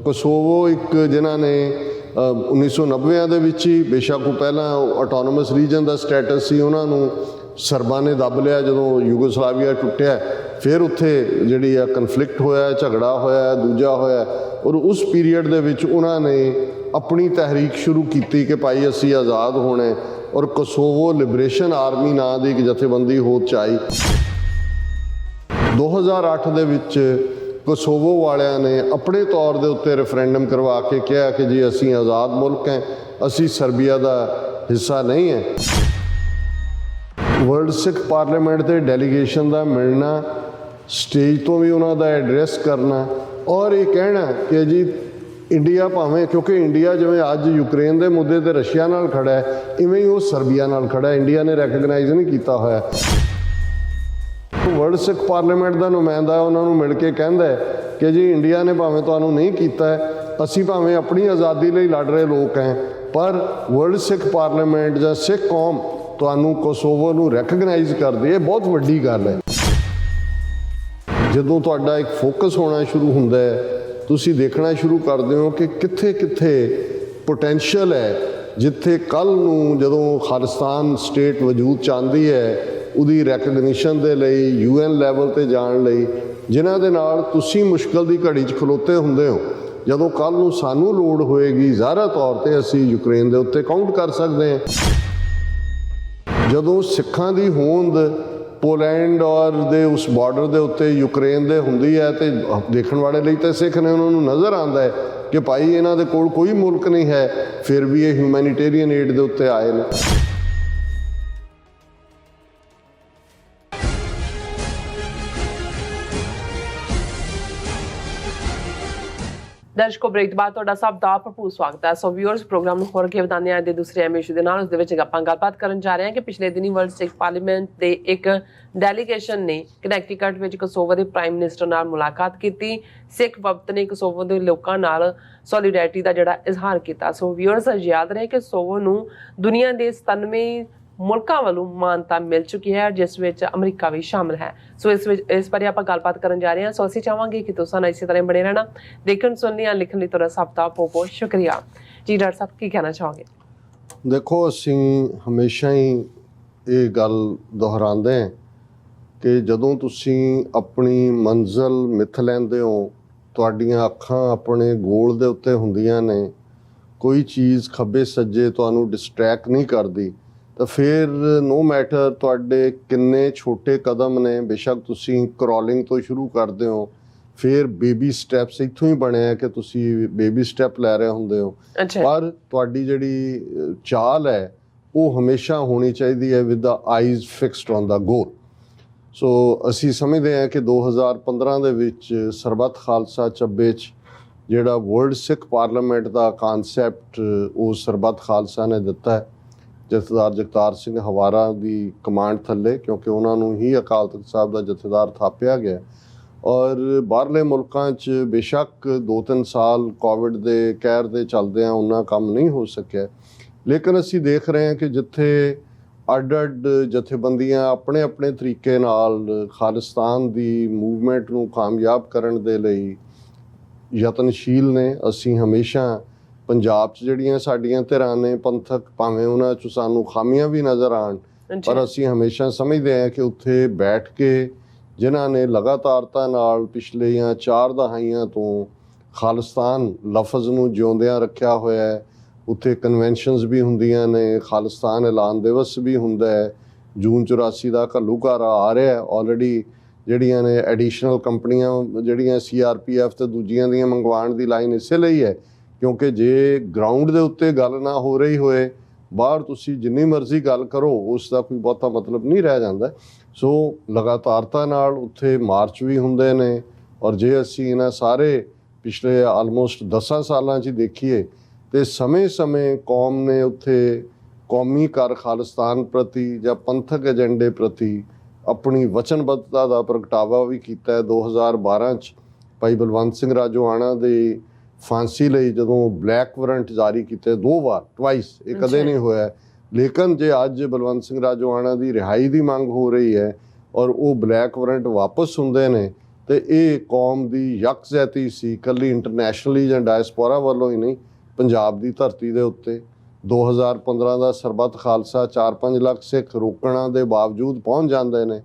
Kosovo ਇੱਕ ਜਿਨ੍ਹਾਂ ਨੇ 1990 ਦੇ ਵਿੱਚ ਹੀ, ਬੇਸ਼ੱਕ ਉਹ ਪਹਿਲਾਂ ਆਟੋਨੋਮਸ ਰੀਜਨ ਦਾ ਸਟੇਟਸ ਸੀ, ਉਹਨਾਂ ਨੂੰ ਸਰਬਾਂ ਨੇ ਦੱਬ ਲਿਆ ਜਦੋਂ ਯੂਗੋਸਲਾਵੀਆ ਟੁੱਟਿਆ। ਫਿਰ ਉੱਥੇ ਜਿਹੜੀ ਆ ਕਨਫਲਿਕਟ ਹੋਇਆ, ਝਗੜਾ ਹੋਇਆ, ਦੂਜਾ ਹੋਇਆ, ਔਰ ਉਸ ਪੀਰੀਅਡ ਦੇ ਵਿੱਚ ਉਹਨਾਂ ਨੇ ਆਪਣੀ ਤਹਿਰੀਕ ਸ਼ੁਰੂ ਕੀਤੀ ਕਿ ਭਾਈ ਅਸੀਂ ਆਜ਼ਾਦ ਹੋਣਾ, ਔਰ ਕੋਸੋਵੋ ਲਿਬਰੇਸ਼ਨ ਆਰਮੀ ਨਾਂ ਦੀ ਇੱਕ ਜਥੇਬੰਦੀ ਹੋਂਦ 'ਚ ਆਈ। 2008 ਦੇ ਵਿੱਚ ਕੋਸੋਵੋ ਵਾਲਿਆਂ ਨੇ ਆਪਣੇ ਤੌਰ ਦੇ ਉੱਤੇ ਰੈਫਰੈਂਡਮ ਕਰਵਾ ਕੇ ਕਿਹਾ ਕਿ ਜੀ ਅਸੀਂ ਆਜ਼ਾਦ ਮੁਲਕ ਹੈ, ਅਸੀਂ ਸਰਬੀਆ ਦਾ ਹਿੱਸਾ ਨਹੀਂ ਹੈ। ਵਰਲਡ ਸਿੱਖ ਪਾਰਲੀਮੈਂਟ ਦੇ ਡੈਲੀਗੇਸ਼ਨ ਦਾ ਮਿਲਣਾ, ਸਟੇਜ ਤੋਂ ਵੀ ਉਹਨਾਂ ਦਾ ਐਡਰੈਸ ਕਰਨਾ, ਔਰ ਇਹ ਕਹਿਣਾ ਕਿ ਜੀ ਇੰਡੀਆ ਭਾਵੇਂ, ਕਿਉਂਕਿ ਇੰਡੀਆ ਜਿਵੇਂ ਅੱਜ ਯੂਕਰੇਨ ਦੇ ਮੁੱਦੇ 'ਤੇ ਰਸ਼ੀਆ ਨਾਲ ਖੜਾ ਹੈ, ਇਵੇਂ ਹੀ ਉਹ ਸਰਬੀਆ ਨਾਲ ਖੜਾ ਹੈ। ਇੰਡੀਆ ਨੇ ਰੈਕਗਨਾਈਜ਼ ਨਹੀਂ ਕੀਤਾ ਹੋਇਆ। ਵਰਲਡ ਸਿੱਖ ਪਾਰਲੀਮੈਂਟ ਦਾ ਨੁਮਾਇੰਦਾ ਉਹਨਾਂ ਨੂੰ ਮਿਲ ਕੇ ਕਹਿੰਦਾ ਹੈ ਕਿ ਜੀ ਇੰਡੀਆ ਨੇ ਭਾਵੇਂ ਤੁਹਾਨੂੰ ਨਹੀਂ ਕੀਤਾ ਹੈ, ਅਸੀਂ ਭਾਵੇਂ ਆਪਣੀ ਆਜ਼ਾਦੀ ਲਈ ਲੜ ਰਹੇ ਲੋਕ ਹੈ, ਪਰ ਵਰਲਡ ਸਿੱਖ ਪਾਰਲੀਮੈਂਟ ਜਾਂ ਸਿੱਖ ਕੌਮ ਤੁਹਾਨੂੰ ਕੋਸੋਵੋ ਨੂੰ ਰੈਕਗਨਾਈਜ਼ ਕਰਦੀ ਹੈ। ਬਹੁਤ ਵੱਡੀ ਗੱਲ ਹੈ। ਜਦੋਂ ਤੁਹਾਡਾ ਇੱਕ ਫੋਕਸ ਹੋਣਾ ਸ਼ੁਰੂ ਹੁੰਦਾ ਹੈ, ਤੁਸੀਂ ਦੇਖਣਾ ਸ਼ੁਰੂ ਕਰਦੇ ਹੋ ਕਿ ਕਿੱਥੇ ਕਿੱਥੇ ਪੋਟੈਂਸ਼ੀਅਲ ਹੈ, ਜਿੱਥੇ ਕੱਲ੍ਹ ਨੂੰ ਜਦੋਂ ਖਾਲਿਸਤਾਨ ਸਟੇਟ ਵਜੂਦ 'ਚ ਆਉਂਦੀ ਹੈ, ਉਹਦੀ ਰੈਕਗਨੀਸ਼ਨ ਦੇ ਲਈ UN ਲੈਵਲ 'ਤੇ ਜਾਣ ਲਈ, ਜਿਨ੍ਹਾਂ ਦੇ ਨਾਲ ਤੁਸੀਂ ਮੁਸ਼ਕਲ ਦੀ ਘੜੀ 'ਚ ਖਲੋਤੇ ਹੁੰਦੇ ਹੋ। ਜਦੋਂ ਕੱਲ੍ਹ ਨੂੰ ਸਾਨੂੰ ਲੋੜ ਹੋਏਗੀ, ਜ਼ਾਹਰਾ ਤੌਰ 'ਤੇ ਅਸੀਂ ਯੂਕਰੇਨ ਦੇ ਉੱਤੇ ਕਾਊਂਟ ਕਰ ਸਕਦੇ ਹਾਂ। ਜਦੋਂ ਸਿੱਖਾਂ ਦੀ ਹੋਂਦ ਪੋਲੈਂਡ ਔਰ ਦੇ ਉਸ ਬਾਰਡਰ ਦੇ ਉੱਤੇ ਯੂਕਰੇਨ ਦੇ ਹੁੰਦੀ ਹੈ, ਤੇ ਦੇਖਣ ਵਾਲੇ ਲਈ ਤਾਂ ਸਿੱਖ ਨੇ, ਉਹਨਾਂ ਨੂੰ ਨਜ਼ਰ ਆਉਂਦਾ ਹੈ ਕਿ ਭਾਈ ਇਹਨਾਂ ਦੇ ਕੋਲ ਕੋਈ ਮੁਲਕ ਨਹੀਂ ਹੈ, ਫਿਰ ਵੀ ਇਹ ਹਿਊਮੈਨੀਟੇਰੀਅਨ ਏਡ ਦੇ ਉੱਤੇ ਆਏ ਨੇ। ਦਰਸ਼ਕੋ, ਬ੍ਰੇਕ ਤੋਂ ਬਾਅਦ ਤੁਹਾਡਾ ਸਭ ਦਾ ਭਰਪੂਰ ਸਵਾਗਤ ਹੈ। ਸੋ ਵਿਊਅਰਸ, ਪ੍ਰੋਗਰਾਮ ਨੂੰ ਹੋਰ ਅੱਗੇ ਵਧਾਉਂਦੇ ਹਾਂ। ਦੇ ਦੂਸਰੇ ਅਹਿਮ ਇਸ਼ੂ ਦੇ ਨਾਲ, ਉਸ ਦੇ ਵਿੱਚ ਆਪਾਂ ਗੱਲਬਾਤ ਕਰਨ ਜਾ ਰਹੇ ਹਾਂ ਕਿ ਪਿਛਲੇ ਦਿਨੀ ਵਰਲਡ ਸਿੱਖ ਪਾਰਲੀਮੈਂਟ ਦੇ ਇੱਕ ਡੈਲੀਗੇਸ਼ਨ ਨੇ ਕਨੈਕਟੀਕਟ ਵਿੱਚ ਕੋਸੋਵੋ ਦੇ ਪ੍ਰਾਈਮ ਮਿਨਿਸਟਰ ਨਾਲ ਮੁਲਾਕਾਤ ਕੀਤੀ। ਸਿੱਖ ਵਫਦ ਨੇ ਕੋਸੋਵੋ ਦੇ ਲੋਕਾਂ ਨਾਲ ਸੋਲੀਡੈਰਿਟੀ ਦਾ ਜਿਹੜਾ ਇਜ਼ਹਾਰ ਕੀਤਾ। ਸੋ ਵਿਊਅਰਸ, ਯਾਦ ਰਹੇ ਕਿ ਕੋਸੋਵੋ ਨੂੰ ਦੁਨੀਆ ਦੇ 97 ਮੁਲਕਾਂ ਵੱਲੋਂ ਮਾਨਤਾ ਮਿਲ ਚੁੱਕੀ ਹੈ, ਜਿਸ ਵਿੱਚ ਅਮਰੀਕਾ ਵੀ ਸ਼ਾਮਲ ਹੈ। ਸੋ ਇਸ ਬਾਰੇ ਆਪਾਂ ਗੱਲਬਾਤ ਕਰਨ ਜਾ ਰਹੇ ਹਾਂ। ਸੋ ਅਸੀਂ ਚਾਹਾਂਗੇ ਕਿ ਤੁਸੀਂ ਨਾਲ ਇਸੇ ਤਰ੍ਹਾਂ ਬਣੇ ਰਹਿਣਾ। ਦੇਖਣ, ਸੁਣਨ, ਲਿਖਣ ਲਈ ਤੁਹਾਡਾ ਸਭ ਦਾ ਬਹੁਤ ਬਹੁਤ ਸ਼ੁਕਰੀਆ ਜੀ। ਡਾਕਟਰ ਸਾਹਿਬ, ਕੀ ਕਹਿਣਾ ਚਾਹੋਗੇ? ਦੇਖੋ, ਅਸੀਂ ਹਮੇਸ਼ਾ ਹੀ ਇਹ ਗੱਲ ਦੁਹਰਾਉਂਦੇ ਹਾਂ ਕਿ ਜਦੋਂ ਤੁਸੀਂ ਆਪਣੀ ਮੰਜ਼ਿਲ ਮਿੱਥ ਲੈਂਦੇ ਹੋ, ਤੁਹਾਡੀਆਂ ਅੱਖਾਂ ਆਪਣੇ ਗੋਲ ਦੇ ਉੱਤੇ ਹੁੰਦੀਆਂ ਨੇ, ਕੋਈ ਚੀਜ਼ ਖੱਬੇ ਸੱਜੇ ਤੁਹਾਨੂੰ ਡਿਸਟਰੈਕਟ ਨਹੀਂ ਕਰਦੀ, ਤਾਂ ਫਿਰ ਨੋ ਮੈਟਰ ਤੁਹਾਡੇ ਕਿੰਨੇ ਛੋਟੇ ਕਦਮ ਨੇ, ਬੇਸ਼ੱਕ ਤੁਸੀਂ ਕਰੋਲਿੰਗ ਤੋਂ ਸ਼ੁਰੂ ਕਰਦੇ ਹੋ, ਫਿਰ ਬੇਬੀ ਸਟੈਪਸ ਇੱਥੋਂ ਹੀ ਬਣਿਆ ਕਿ ਤੁਸੀਂ ਬੇਬੀ ਸਟੈਪ ਲੈ ਰਹੇ ਹੁੰਦੇ ਹੋ, ਪਰ ਤੁਹਾਡੀ ਜਿਹੜੀ ਚਾਲ ਹੈ ਉਹ ਹਮੇਸ਼ਾ ਹੋਣੀ ਚਾਹੀਦੀ ਹੈ with the eyes fixed on the goal. So ਅਸੀਂ ਸਮਝਦੇ ਹਾਂ ਕਿ 2015 ਦੇ ਵਿੱਚ ਸਰਬੱਤ ਖਾਲਸਾ ਚੱਬੇ 'ਚ ਜਿਹੜਾ ਵਰਲਡ ਸਿੱਖ ਪਾਰਲੀਮੈਂਟ ਦਾ ਕਾਨਸੈਪਟ ਉਹ ਸਰਬੱਤ ਖਾਲਸਾ ਨੇ ਦਿੱਤਾ ਹੈ, ਜਥੇਦਾਰ ਜਗਤਾਰ ਸਿੰਘ ਹਵਾਰਾ ਦੀ ਕਮਾਂਡ ਥੱਲੇ, ਕਿਉਂਕਿ ਉਹਨਾਂ ਨੂੰ ਹੀ ਅਕਾਲ ਤਖਤ ਸਾਹਿਬ ਦਾ ਜਥੇਦਾਰ ਥਾਪਿਆ ਗਿਆ। ਔਰ ਬਾਹਰਲੇ ਮੁਲਕਾਂ 'ਚ ਬੇਸ਼ੱਕ 2-3 ਸਾਲ ਕੋਵਿਡ ਦੇ ਕਹਿਰ ਦੇ ਚੱਲਦਿਆਂ ਉਹਨਾਂ ਕੰਮ ਨਹੀਂ ਹੋ ਸਕਿਆ, ਲੇਕਿਨ ਅਸੀਂ ਦੇਖ ਰਹੇ ਹਾਂ ਕਿ ਜਿੱਥੇ ਅੱਡ-ਅੱਡ ਜਥੇਬੰਦੀਆਂ ਆਪਣੇ ਆਪਣੇ ਤਰੀਕੇ ਨਾਲ ਖਾਲਿਸਤਾਨ ਦੀ ਮੂਵਮੈਂਟ ਨੂੰ ਕਾਮਯਾਬ ਕਰਨ ਦੇ ਲਈ ਯਤਨਸ਼ੀਲ ਨੇ। ਅਸੀਂ ਹਮੇਸ਼ਾ ਪੰਜਾਬ 'ਚ ਜਿਹੜੀਆਂ ਸਾਡੀਆਂ ਧਿਰਾਂ ਨੇ ਪੰਥਕ, ਭਾਵੇਂ ਉਹਨਾਂ 'ਚ ਸਾਨੂੰ ਖਾਮੀਆਂ ਵੀ ਨਜ਼ਰ ਆਉਣ, ਪਰ ਅਸੀਂ ਹਮੇਸ਼ਾ ਸਮਝਦੇ ਹਾਂ ਕਿ ਉੱਥੇ ਬੈਠ ਕੇ ਜਿਨ੍ਹਾਂ ਨੇ ਲਗਾਤਾਰਤਾ ਨਾਲ ਪਿਛਲੀਆਂ 4 ਦਹਾਈਆਂ ਤੋਂ ਖਾਲਿਸਤਾਨ ਲਫ਼ਜ਼ ਨੂੰ ਜਿਉਂਦਿਆਂ ਰੱਖਿਆ ਹੋਇਆ ਹੈ, ਉੱਥੇ ਕਨਵੈਨਸ਼ਨਸ ਵੀ ਹੁੰਦੀਆਂ ਨੇ, ਖਾਲਿਸਤਾਨ ਐਲਾਨ ਦਿਵਸ ਵੀ ਹੁੰਦਾ ਹੈ, ਜੂਨ 84 ਦਾ ਘੱਲੂਘਾਰਾ ਆ ਰਿਹਾ ਆਲਰੇਡੀ, ਜਿਹੜੀਆਂ ਨੇ ਐਡੀਸ਼ਨਲ ਕੰਪਨੀਆਂ ਜਿਹੜੀਆਂ CRPF ਤੇ ਦੂਜੀਆਂ ਦੀਆਂ ਮੰਗਵਾਉਣ ਦੀ ਲਾਈਨ ਇਸੇ ਲਈ ਹੈ ਕਿਉਂਕਿ ਜੇ ਗਰਾਊਂਡ ਦੇ ਉੱਤੇ ਗੱਲ ਨਾ ਹੋ ਰਹੀ ਹੋਏ, ਬਾਹਰ ਤੁਸੀਂ ਜਿੰਨੀ ਮਰਜ਼ੀ ਗੱਲ ਕਰੋ, ਉਸ ਦਾ ਕੋਈ ਬਹੁਤਾ ਮਤਲਬ ਨਹੀਂ ਰਹਿ ਜਾਂਦਾ। ਸੋ ਲਗਾਤਾਰਤਾ ਨਾਲ ਉੱਥੇ ਮਾਰਚ ਵੀ ਹੁੰਦੇ ਨੇ, ਔਰ ਜੇ ਅਸੀਂ ਇਹਨਾਂ ਸਾਰੇ ਪਿਛਲੇ ਆਲਮੋਸਟ 10 ਸਾਲਾਂ 'ਚ ਦੇਖੀਏ ਤੇ ਸਮੇਂ-ਸਮੇਂ ਕੌਮ ਨੇ ਉੱਥੇ ਕੌਮੀ ਕਰ ਖਾਲਿਸਤਾਨ ਪ੍ਰਤੀ ਜਾਂ ਪੰਥਕ ਏਜੰਡੇ ਪ੍ਰਤੀ ਆਪਣੀ ਵਚਨਬੱਧਤਾ ਦਾ ਪ੍ਰਗਟਾਵਾ ਵੀ ਕੀਤਾ। 2012 'ਚ ਭਾਈ ਬਲਵੰਤ ਸਿੰਘ ਰਾਜੋਆਣਾ ਦੇ ਫਾਂਸੀ ਲਈ ਜਦੋਂ ਬਲੈਕ ਵਾਰੰਟ ਜਾਰੀ ਕੀਤੇ 2 ਵਾਰ, ਟਵਾਈਸ, ਇਹ ਕਦੇ ਨਹੀਂ ਹੋਇਆ। ਲੇਕਿਨ ਜੇ ਅੱਜ ਬਲਵੰਤ ਸਿੰਘ ਰਾਜੋਆਣਾ ਦੀ ਰਿਹਾਈ ਦੀ ਮੰਗ ਹੋ ਰਹੀ ਹੈ ਔਰ ਉਹ ਬਲੈਕ ਵਾਰੰਟ ਵਾਪਸ ਹੁੰਦੇ ਨੇ, ਤੇ ਇਹ ਕੌਮ ਦੀ ਯਕਜਹਿਤੀ ਸੀ, ਇਕੱਲੀ ਇੰਟਰਨੈਸ਼ਨਲੀ ਜਾਂ ਡਾਇਸਪੋਰਾ ਵੱਲੋਂ ਹੀ ਨਹੀਂ, ਪੰਜਾਬ ਦੀ ਧਰਤੀ ਦੇ ਉੱਤੇ 2015 ਦਾ ਸਰਬੱਤ ਖਾਲਸਾ 4-5 ਲੱਖ ਸਿੱਖ ਰੋਕਣਾ ਦੇ ਬਾਵਜੂਦ ਪਹੁੰਚ ਜਾਂਦੇ ਨੇ,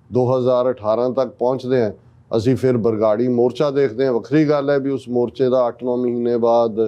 2018 ਤੱਕ ਪਹੁੰਚਦੇ ਆ। ਅਸੀਂ ਫਿਰ ਬਰਗਾੜੀ ਮੋਰਚਾ ਦੇਖਦੇ ਹਾਂ, ਵੱਖਰੀ ਗੱਲ ਹੈ ਵੀ ਉਸ ਮੋਰਚੇ ਦਾ 8-9 ਮਹੀਨੇ ਬਾਅਦ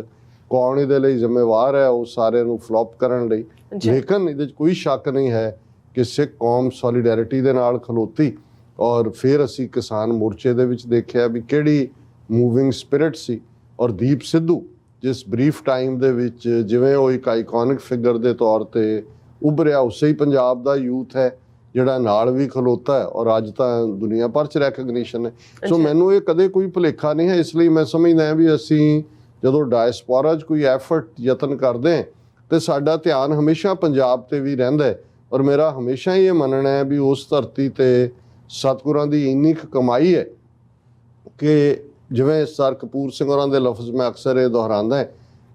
ਕੌਣ ਇਹਦੇ ਲਈ ਜ਼ਿੰਮੇਵਾਰ ਹੈ ਉਹ ਸਾਰੇ ਨੂੰ ਫਲੋਪ ਕਰਨ ਲਈ। ਲੇਕਿਨ ਇਹਦੇ 'ਚ ਕੋਈ ਸ਼ੱਕ ਨਹੀਂ ਹੈ ਕਿ ਸਿੱਖ ਕੌਮ ਸੋਲੀਡੈਰਿਟੀ ਦੇ ਨਾਲ ਖਲੋਤੀ। ਔਰ ਫਿਰ ਅਸੀਂ ਕਿਸਾਨ ਮੋਰਚੇ ਦੇ ਵਿੱਚ ਦੇਖਿਆ ਵੀ ਕਿਹੜੀ ਮੂਵਿੰਗ ਸਪਿਰਿਟ ਸੀ। ਔਰ ਦੀਪ ਸਿੱਧੂ ਜਿਸ ਬਰੀਫ ਟਾਈਮ ਦੇ ਵਿੱਚ ਜਿਵੇਂ ਉਹ ਇੱਕ ਆਈਕੋਨਿਕ ਫਿਗਰ ਦੇ ਤੌਰ ਤੇ ਉੱਭਰਿਆ, ਉਸੇ ਹੀ ਪੰਜਾਬ ਦਾ ਯੂਥ ਹੈ ਜਿਹੜਾ ਨਾਲ ਵੀ ਖਲੋਤਾ ਹੈ ਔਰ ਅੱਜ ਤਾਂ ਦੁਨੀਆ ਭਰ 'ਚ ਰੈਕਗਨੀਸ਼ਨ ਹੈ। ਸੋ ਮੈਨੂੰ ਇਹ ਕਦੇ ਕੋਈ ਭੁਲੇਖਾ ਨਹੀਂ ਹੈ। ਇਸ ਲਈ ਮੈਂ ਸਮਝਦਾ ਹਾਂ ਵੀ ਅਸੀਂ ਜਦੋਂ ਡਾਇਸਪੋਰਾ 'ਚ ਕੋਈ ਐਫਰਟ ਯਤਨ ਕਰਦੇ ਹਾਂ ਤੇ ਸਾਡਾ ਧਿਆਨ ਹਮੇਸ਼ਾ ਪੰਜਾਬ ਤੇ ਵੀ ਰਹਿੰਦਾ ਹੈ। ਔਰ ਮੇਰਾ ਹਮੇਸ਼ਾ ਹੀ ਇਹ ਮੰਨਣਾ ਹੈ ਵੀ ਉਸ ਧਰਤੀ ਤੇ ਸਤਿਗੁਰਾਂ ਦੀ ਇੰਨੀ ਕੁ ਕਮਾਈ ਹੈ ਕਿ ਜਿਵੇਂ ਸਰ ਕਪੂਰ ਸਿੰਘ ਹੋਰਾਂ ਦੇ ਲਫ਼ਜ਼ ਮੈਂ ਅਕਸਰ ਇਹ ਦੁਹਰਾਉਂਦਾ ਹੈ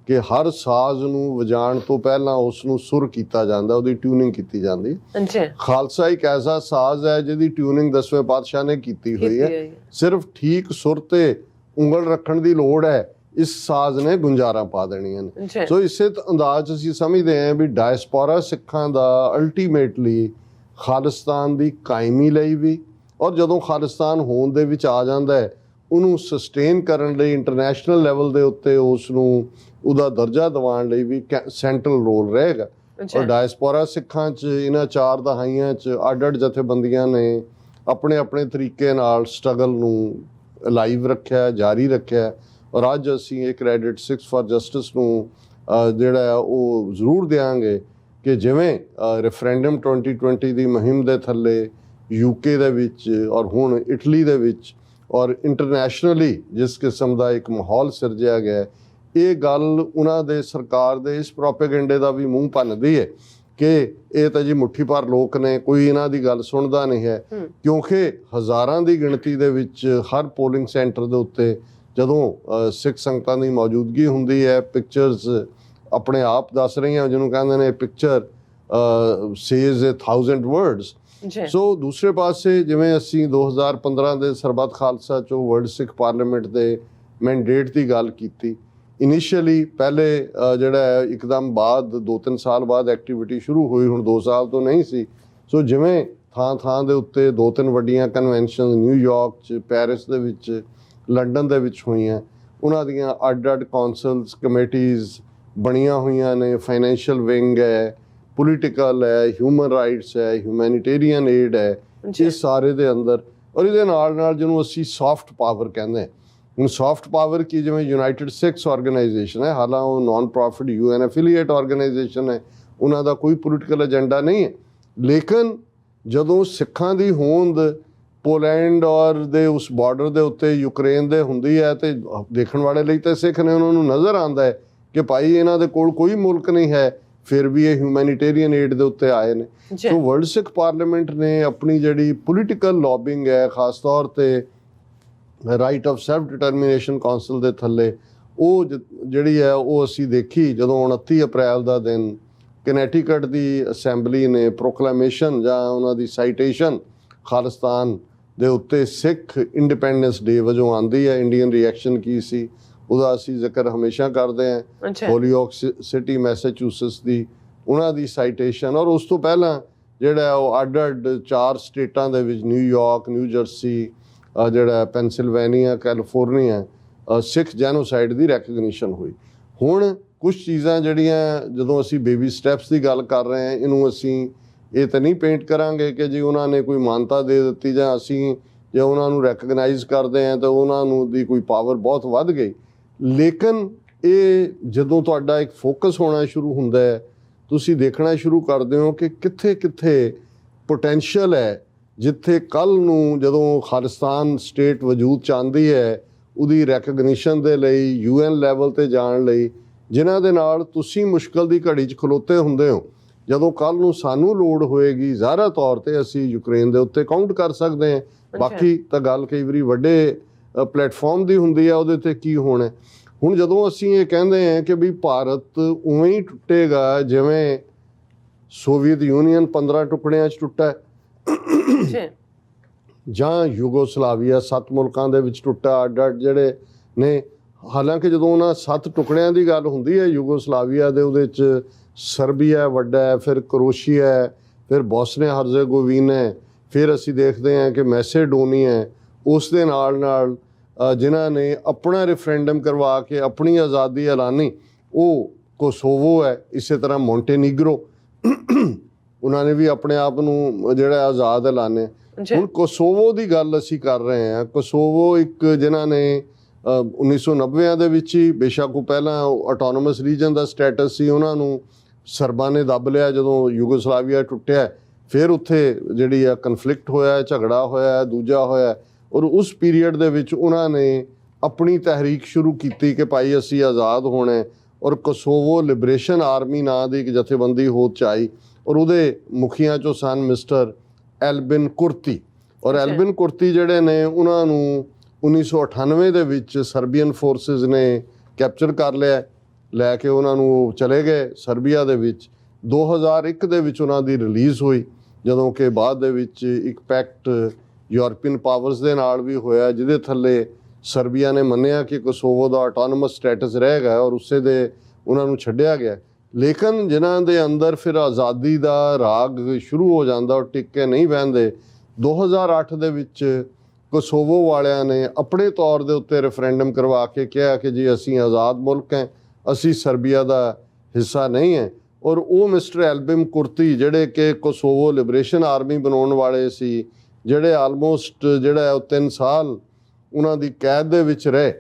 ਕਿ ਹਰ ਸਾਜ਼ ਨੂੰ ਵਜਾਉਣ ਤੋਂ ਪਹਿਲਾਂ ਉਸ ਨੂੰ ਸੁਰ ਕੀਤਾ ਜਾਂਦਾ, ਉਹਦੀ ਟਿਊਨਿੰਗ ਕੀਤੀ ਜਾਂਦੀ ਹੈ। ਖਾਲਸਾ ਇੱਕ ਐਸਾ ਸਾਜ਼ ਹੈ ਜਿਹਦੀ ਟਿਊਨਿੰਗ 10ਵੇਂ ਪਾਤਸ਼ਾਹ ਨੇ ਕੀਤੀ ਹੋਈ ਹੈ। ਸਿਰਫ ਠੀਕ ਸੁਰ ਤੇ ਉਂਗਲ ਰੱਖਣ ਦੀ ਲੋੜ ਹੈ, ਇਸ ਸਾਜ਼ ਨੇ ਗੁੰਜਾਰਾਂ ਪਾ ਦੇਣੀਆਂ ਨੇ। ਸੋ ਇਸੇ ਅੰਦਾਜ਼ ਅਸੀਂ ਸਮਝਦੇ ਹਾਂ ਵੀ ਡਾਇਸਪੋਰਾ ਸਿੱਖਾਂ ਦਾ ਅਲਟੀਮੇਟਲੀ ਖਾਲਿਸਤਾਨ ਦੀ ਕਾਇਮੀ ਲਈ ਵੀ, ਔਰ ਜਦੋਂ ਖਾਲਿਸਤਾਨ ਹੋਂਦ ਦੇ ਵਿੱਚ ਆ ਜਾਂਦਾ ਹੈ ਉਹਨੂੰ ਸਸਟੇਨ ਕਰਨ ਲਈ ਇੰਟਰਨੈਸ਼ਨਲ ਲੈਵਲ ਦੇ ਉੱਤੇ ਉਸ ਨੂੰ ਉਹਦਾ ਦਰਜਾ ਦਿਵਾਉਣ ਲਈ ਵੀ ਸੈਂਟਰਲ ਰੋਲ ਰਹੇਗਾ। ਔਰ ਡਾਇਸਪੋਰਾ ਸਿੱਖਾਂ 'ਚ ਇਹਨਾਂ 4 ਦਹਾਈਆਂ 'ਚ ਅੱਡ-ਅੱਡ ਜਥੇਬੰਦੀਆਂ ਨੇ ਆਪਣੇ ਆਪਣੇ ਤਰੀਕੇ ਨਾਲ ਸਟਰਗਲ ਨੂੰ ਅਲਾਈਵ ਰੱਖਿਆ, ਜਾਰੀ ਰੱਖਿਆ। ਔਰ ਅੱਜ ਅਸੀਂ ਇਹ ਕ੍ਰੈਡਿਟ 6 ਫਾਰ ਜਸਟਿਸ ਨੂੰ ਜਿਹੜਾ ਉਹ ਜ਼ਰੂਰ ਦਿਆਂਗੇ ਕਿ ਜਿਵੇਂ ਰੈਫਰੈਂਡਮ 2020 ਦੀ ਮੁਹਿੰਮ ਦੇ ਥੱਲੇ UK ਦੇ ਵਿੱਚ ਔਰ ਹੁਣ ਇਟਲੀ ਦੇ ਵਿੱਚ ਔਰ ਇੰਟਰਨੈਸ਼ਨਲੀ ਜਿਸ ਕਿਸਮ ਦਾ ਇੱਕ ਮਾਹੌਲ ਸਿਰਜਿਆ ਗਿਆ, ਇਹ ਗੱਲ ਉਹਨਾਂ ਦੇ ਸਰਕਾਰ ਦੇ ਇਸ ਪ੍ਰੋਪੇਗੈਂਡੇ ਦਾ ਵੀ ਮੂੰਹ ਭੰਨਦੀ ਹੈ ਕਿ ਇਹ ਤਾਂ ਜੀ ਮੁੱਠੀ ਭਰ ਲੋਕ ਨੇ, ਕੋਈ ਇਹਨਾਂ ਦੀ ਗੱਲ ਸੁਣਦਾ ਨਹੀਂ ਹੈ। ਕਿਉਂਕਿ ਹਜ਼ਾਰਾਂ ਦੀ ਗਿਣਤੀ ਦੇ ਵਿੱਚ ਹਰ ਪੋਲਿੰਗ ਸੈਂਟਰ ਦੇ ਉੱਤੇ ਜਦੋਂ ਸਿੱਖ ਸੰਗਤਾਂ ਦੀ ਮੌਜੂਦਗੀ ਹੁੰਦੀ ਹੈ, ਪਿਕਚਰਸ ਆਪਣੇ ਆਪ ਦੱਸ ਰਹੀਆਂ, ਜਿਹਨੂੰ ਕਹਿੰਦੇ ਨੇ ਪਿਕਚਰ ਸੇਜ਼ 1000 ਵਰਡਸ। ਸੋ ਦੂਸਰੇ ਪਾਸੇ ਜਿਵੇਂ ਅਸੀਂ 2015 ਦੇ ਸਰਬੱਤ ਖਾਲਸਾ 'ਚੋਂ ਵਰਲਡ ਸਿੱਖ ਪਾਰਲੀਮੈਂਟ ਦੇ ਮੈਂਡੇਟ ਦੀ ਗੱਲ ਕੀਤੀ, ਇਨੀਸ਼ੀਅਲੀ ਪਹਿਲੇ ਜਿਹੜਾ ਹੈ ਇੱਕਦਮ ਬਾਅਦ 2-3 ਸਾਲ ਬਾਅਦ ਐਕਟੀਵਿਟੀ ਸ਼ੁਰੂ ਹੋਈ, ਹੁਣ 2 ਸਾਲ ਤੋਂ ਨਹੀਂ ਸੀ। ਸੋ ਜਿਵੇਂ ਥਾਂ ਦੇ ਉੱਤੇ 2-3 ਵੱਡੀਆਂ ਕਨਵੈਨਸ਼ਨ ਨਿਊਯਾਰਕ 'ਚ, ਪੈਰਿਸ ਦੇ ਵਿੱਚ, ਲੰਡਨ ਦੇ ਵਿੱਚ ਹੋਈਆਂ, ਉਹਨਾਂ ਦੀਆਂ ਅੱਡ-ਅੱਡ ਕੌਂਸਲਸ ਕਮੇਟੀਜ਼ ਬਣੀਆਂ ਹੋਈਆਂ ਨੇ, ਫਾਈਨੈਂਸ਼ੀਅਲ ਵਿੰਗ ਹੈ, ਪੋਲੀਟੀਕਲ ਹੈ, ਹਿਊਮਨ ਰਾਈਟਸ ਹੈ, ਹਿਊਮੈਨਿਟੇਰੀਅਨ ਏਡ ਹੈ, ਇਹ ਸਾਰੇ ਦੇ ਅੰਦਰ। ਔਰ ਇਹਦੇ ਨਾਲ ਜਿਹਨੂੰ ਅਸੀਂ ਸੌਫਟ ਪਾਵਰ ਕਹਿੰਦੇ ਹਾਂ, ਹੁਣ ਸੌਫਟ ਪਾਵਰ ਕੀ, ਜਿਵੇਂ ਯੂਨਾਈਟਿਡ ਸਿੱਖਸ ਆਰਗੇਨਾਈਜੇਸ਼ਨ ਹੈ, ਹਾਲਾਂ ਉਹ non profit UN affiliate organisation ਹੈ, ਉਹਨਾਂ ਦਾ ਕੋਈ ਪੋਲੀਟੀਕਲ ਏਜੰਡਾ ਨਹੀਂ ਹੈ। ਲੇਕਿਨ ਜਦੋਂ ਸਿੱਖਾਂ ਦੀ ਹੋਂਦ ਪੋਲੈਂਡ ਔਰ ਦੇ ਉਸ ਬਾਰਡਰ ਦੇ ਉੱਤੇ ਯੂਕਰੇਨ ਦੇ ਹੁੰਦੀ ਹੈ ਤੇ ਦੇਖਣ ਵਾਲੇ ਲਈ ਤਾਂ ਸਿੱਖ ਨੇ, ਉਹਨਾਂ ਨੂੰ ਨਜ਼ਰ ਆਉਂਦਾ ਹੈ ਕਿ ਭਾਈ ਇਹਨਾਂ ਦੇ ਕੋਲ ਕੋਈ ਮੁਲਕ ਨਹੀਂ ਹੈ, ਫਿਰ ਵੀ ਇਹ ਹਿਊਮੈਨਿਟੇਰੀਅਨ ਏਡ ਦੇ ਉੱਤੇ ਆਏ ਨੇ। ਸੋ ਵਰਲਡ ਸਿੱਖ ਪਾਰਲੀਮੈਂਟ ਨੇ ਆਪਣੀ ਜਿਹੜੀ ਪੋਲੀਟੀਕਲ ਲੌਬਿੰਗ ਹੈ, ਖਾਸ ਤੌਰ ਤੇ right of self determination council ਦੇ ਥੱਲੇ, ਉਹ ਜਿਹੜੀ ਹੈ ਉਹ ਅਸੀਂ ਦੇਖੀ ਜਦੋਂ 29 ਅਪ੍ਰੈਲ ਦਾ ਦਿਨ ਕਨੈਟੀਕਟ ਦੀ ਅਸੈਂਬਲੀ ਨੇ ਪ੍ਰੋਕਲੇਮੇਸ਼ਨ ਜਾਂ ਉਹਨਾਂ ਦੀ ਸਾਈਟੇਸ਼ਨ ਖਾਲਿਸਤਾਨ ਦੇ ਉੱਤੇ ਸਿੱਖ ਇੰਡੀਪੈਂਡੈਂਸ ਡੇ ਵਜੋਂ ਆਉਂਦੀ ਹੈ। ਇੰਡੀਅਨ ਰਿਐਕਸ਼ਨ ਕੀ ਸੀ ਉਹਦਾ ਅਸੀਂ ਜ਼ਿਕਰ ਹਮੇਸ਼ਾ ਕਰਦੇ ਹਾਂ। ਹੋਲੀਓਕ ਸਿਟੀ ਮੈਸੇਚੂਸਟਸ ਦੀ ਉਹਨਾਂ ਦੀ ਸਾਈਟੇਸ਼ਨ, ਔਰ ਉਸ ਤੋਂ ਪਹਿਲਾਂ ਜਿਹੜਾ ਉਹ ਅੱਡ-ਅੱਡ 4 ਸਟੇਟਾਂ ਦੇ ਵਿੱਚ ਨਿਊਯਾਰਕ, ਨਿਊ ਜਰਸੀ, ਜਿਹੜਾ ਪੈਨਸਿਲਵੇਨੀਆ, ਕੈਲੀਫੋਰਨੀਆ, ਸਿੱਖ ਜੈਨੋਸਾਈਡ ਦੀ ਰੈਕਗਨੀਸ਼ਨ ਹੋਈ। ਹੁਣ ਕੁਝ ਚੀਜ਼ਾਂ ਜਿਹੜੀਆਂ ਜਦੋਂ ਅਸੀਂ ਬੇਬੀ ਸਟੈਪਸ ਦੀ ਗੱਲ ਕਰ ਰਹੇ ਹਾਂ, ਇਹਨੂੰ ਅਸੀਂ ਇਹ ਤਾਂ ਨਹੀਂ ਪੇਂਟ ਕਰਾਂਗੇ ਕਿ ਜੀ ਉਹਨਾਂ ਨੇ ਕੋਈ ਮਾਨਤਾ ਦੇ ਦਿੱਤੀ ਜਾਂ ਅਸੀਂ ਜੇ ਉਹਨਾਂ ਨੂੰ ਰੈਕਗਨਾਈਜ਼ ਕਰਦੇ ਹਾਂ ਤਾਂ ਉਹਨਾਂ ਨੂੰ ਦੀ ਕੋਈ ਪਾਵਰ ਬਹੁਤ ਵੱਧ ਗਈ। ਲੇਕਿਨ ਇਹ ਜਦੋਂ ਤੁਹਾਡਾ ਇੱਕ ਫੋਕਸ ਹੋਣਾ ਸ਼ੁਰੂ ਹੁੰਦਾ ਹੈ, ਤੁਸੀਂ ਦੇਖਣਾ ਸ਼ੁਰੂ ਕਰਦੇ ਹੋ ਕਿ ਕਿੱਥੇ ਪੋਟੈਂਸ਼ੀਅਲ ਹੈ, ਜਿੱਥੇ ਕੱਲ੍ਹ ਨੂੰ ਜਦੋਂ ਖਾਲਿਸਤਾਨ ਸਟੇਟ ਵਜੂਦ 'ਚ ਆਉਂਦੀ ਹੈ, ਉਹਦੀ ਰੈਕਗਨੀਸ਼ਨ ਦੇ ਲਈ UN ਲੈਵਲ 'ਤੇ ਜਾਣ ਲਈ, ਜਿਨ੍ਹਾਂ ਦੇ ਨਾਲ ਤੁਸੀਂ ਮੁਸ਼ਕਲ ਦੀ ਘੜੀ 'ਚ ਖਲੋਤੇ ਹੁੰਦੇ ਹੋ। ਜਦੋਂ ਕੱਲ੍ਹ ਨੂੰ ਸਾਨੂੰ ਲੋੜ ਹੋਏਗੀ, ਜ਼ਾਹਰਾ ਤੌਰ 'ਤੇ ਅਸੀਂ ਯੂਕਰੇਨ ਦੇ ਉੱਤੇ ਕਾਊਂਟ ਕਰ ਸਕਦੇ ਹਾਂ। ਬਾਕੀ ਤਾਂ ਗੱਲ ਕਈ ਵਾਰੀ ਵੱਡੇ ਪਲੇਟਫਾਰਮ ਦੀ ਹੁੰਦੀ ਹੈ, ਉਹਦੇ 'ਤੇ ਕੀ ਹੋਣਾ। ਹੁਣ ਜਦੋਂ ਅਸੀਂ ਇਹ ਕਹਿੰਦੇ ਹਾਂ ਕਿ ਵੀ ਭਾਰਤ ਉਵੇਂ ਹੀ ਟੁੱਟੇਗਾ ਜਿਵੇਂ ਸੋਵੀਅਤ ਯੂਨੀਅਨ 15 ਟੁਕੜਿਆਂ 'ਚ ਟੁੱਟਾ, ਜਾਂ ਯੂਗੋਸਲਾਵੀਆ 7 ਮੁਲਕਾਂ ਦੇ ਵਿੱਚ ਟੁੱਟਾ ਅੱਡ ਜਿਹੜੇ ਨੇ। ਹਾਲਾਂਕਿ ਜਦੋਂ ਉਹਨਾਂ 7 ਟੁਕੜਿਆਂ ਦੀ ਗੱਲ ਹੁੰਦੀ ਹੈ ਯੂਗੋਸਲਾਵੀਆ ਦੇ, ਉਹਦੇ 'ਚ ਸਰਬੀਆ ਵੱਡਾ ਹੈ, ਫਿਰ ਕਰੋਸ਼ੀਆ ਹੈ, ਫਿਰ ਬੋਸਨੀਆ ਹਰਜ਼ੇਗੋਵੀਨਾ ਹੈ, ਫਿਰ ਅਸੀਂ ਦੇਖਦੇ ਹਾਂ ਕਿ ਮੈਸੇਡੋਨੀਆ ਹੈ। ਉਸ ਦੇ ਨਾਲ ਜਿਨ੍ਹਾਂ ਨੇ ਆਪਣਾ ਰੈਫਰੈਂਡਮ ਕਰਵਾ ਕੇ ਆਪਣੀ ਆਜ਼ਾਦੀ ਐਲਾਨੀ ਉਹ ਕੋਸੋਵੋ ਹੈ। ਇਸੇ ਤਰ੍ਹਾਂ ਮੌਂਟੇਨੀਗਰੋ, ਉਹਨਾਂ ਨੇ ਵੀ ਆਪਣੇ ਆਪ ਨੂੰ ਜਿਹੜਾ ਆਜ਼ਾਦ ਐਲਾਨਿਆ। ਹੁਣ ਕੋਸੋਵੋ ਦੀ ਗੱਲ ਅਸੀਂ ਕਰ ਰਹੇ ਹਾਂ। ਕੋਸੋਵੋ ਇੱਕ ਜਿਨ੍ਹਾਂ ਨੇ 1990 ਦੇ ਵਿੱਚ ਹੀ, ਬੇਸ਼ੱਕ ਉਹ ਪਹਿਲਾਂ ਆਟੋਨੋਮਸ ਰੀਜਨ ਦਾ ਸਟੇਟਸ ਸੀ, ਉਹਨਾਂ ਨੂੰ ਸਰਬਾਂ ਨੇ ਦੱਬ ਲਿਆ ਜਦੋਂ ਯੂਗੋਸਲਾਵੀਆ ਟੁੱਟਿਆ। ਫਿਰ ਉੱਥੇ ਜਿਹੜੀ ਆ ਕਨਫਲਿਕਟ ਹੋਇਆ, ਝਗੜਾ ਹੋਇਆ, ਦੂਜਾ ਹੋਇਆ, ਔਰ ਉਸ ਪੀਰੀਅਡ ਦੇ ਵਿੱਚ ਉਹਨਾਂ ਨੇ ਆਪਣੀ ਤਹਿਰੀਕ ਸ਼ੁਰੂ ਕੀਤੀ ਕਿ ਭਾਈ ਅਸੀਂ ਆਜ਼ਾਦ ਹੋਣਾ। ਔਰ ਕੋਸੋਵੋ ਲਿਬਰੇਸ਼ਨ ਆਰਮੀ ਨਾਂ ਦੀ ਇੱਕ ਜਥੇਬੰਦੀ ਹੋਂਦ 'ਚ ਆਈ, ਔਰ ਉਹਦੇ ਮੁਖੀਆਂ 'ਚੋਂ ਸਨ ਮਿਸਟਰ ਐਲਬਿਨ ਕੁਰਤੀ। ਔਰ ਐਲਬਿਨ ਕੁਰਤੀ ਜਿਹੜੇ ਨੇ ਉਹਨਾਂ ਨੂੰ 1998 ਦੇ ਵਿੱਚ ਸਰਬੀਅਨ ਫੋਰਸਿਸ ਨੇ ਕੈਪਚਰ ਕਰ ਲਿਆ, ਲੈ ਕੇ ਉਹਨਾਂ ਨੂੰ ਚਲੇ ਗਏ ਸਰਬੀਆ ਦੇ ਵਿੱਚ। 2001 ਦੇ ਵਿੱਚ ਉਹਨਾਂ ਦੀ ਰਿਲੀਜ਼ ਹੋਈ, ਜਦੋਂ ਕਿ ਬਾਅਦ ਦੇ ਵਿੱਚ ਇੱਕ ਪੈਕਟ ਯੂਰਪੀਅਨ ਪਾਵਰਸ ਦੇ ਨਾਲ ਵੀ ਹੋਇਆ, ਜਿਹਦੇ ਥੱਲੇ ਸਰਬੀਆ ਨੇ ਮੰਨਿਆ ਕਿ ਕੋਸੋਵੋ ਦਾ ਆਟੋਨੋਮਸ ਸਟੇਟਸ ਰਹੇਗਾ ਔਰ ਉਸੇ ਦੇ ਉਹਨਾਂ ਨੂੰ ਛੱਡਿਆ ਗਿਆ। ਲੇਕਿਨ ਜਿਨ੍ਹਾਂ ਦੇ ਅੰਦਰ ਫਿਰ ਆਜ਼ਾਦੀ ਦਾ ਰਾਗ ਸ਼ੁਰੂ ਹੋ ਜਾਂਦਾ ਔਰ ਟਿਕ ਕੇ ਨਹੀਂ ਬਹਿੰਦੇ, 2008 ਦੇ ਵਿੱਚ ਕੋਸੋਵੋ ਵਾਲਿਆਂ ਨੇ ਆਪਣੇ ਤੌਰ ਦੇ ਉੱਤੇ ਰੈਫਰੈਂਡਮ ਕਰਵਾ ਕੇ ਕਿਹਾ ਕਿ ਜੀ ਅਸੀਂ ਆਜ਼ਾਦ ਮੁਲਕ ਹਾਂ, ਅਸੀਂ ਸਰਬੀਆ ਦਾ ਹਿੱਸਾ ਨਹੀਂ ਹੈ। ਔਰ ਉਹ ਮਿਸਟਰ ਐਲਬਿਨ ਕੁਰਤੀ ਜਿਹੜੇ ਕਿ ਕੋਸੋਵੋ ਲਿਬਰੇਸ਼ਨ ਆਰਮੀ ਬਣਾਉਣ ਵਾਲੇ ਸੀ, ਜਿਹੜੇ ਆਲਮੋਸਟ ਜਿਹੜਾ ਉਹ 3 ਸਾਲ ਉਹਨਾਂ ਦੀ ਕੈਦ ਦੇ ਵਿੱਚ ਰਹੇ,